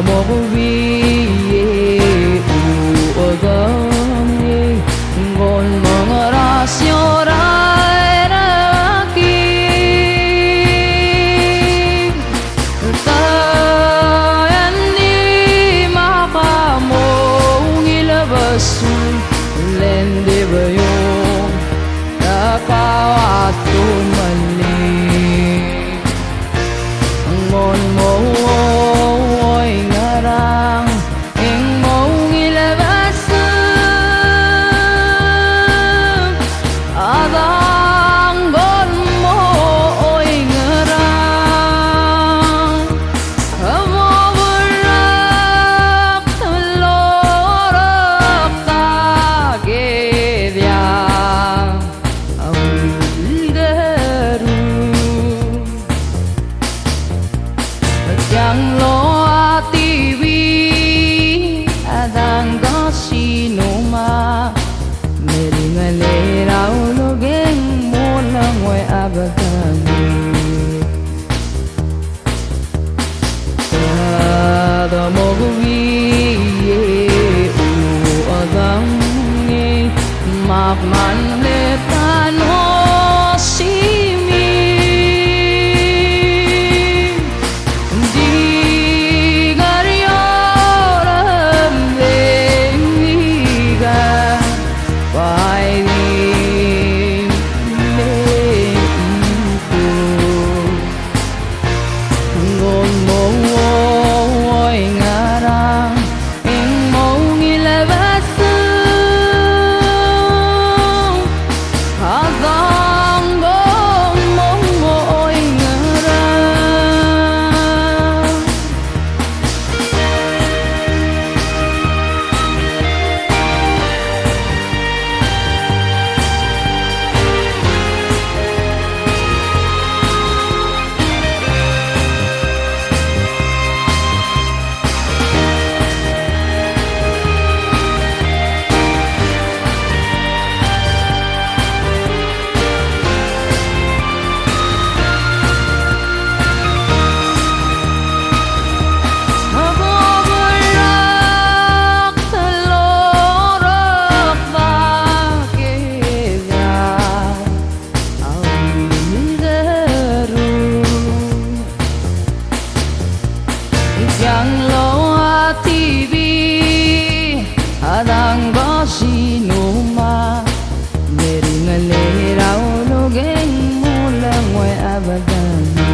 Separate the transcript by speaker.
Speaker 1: một vi u gam ngôn mong ra siêu rai ra kim ta anh đi mà ba mong ila basu lên đi bayo đã cao atu mali ngôn mong yang lo TV adang go sinuma meringale rau lo geng mola ngoi abagani ada mogi u adang ni mak man le tano yang lo TV adang go sinuma meringale rau lo geng mulang ngoi abadani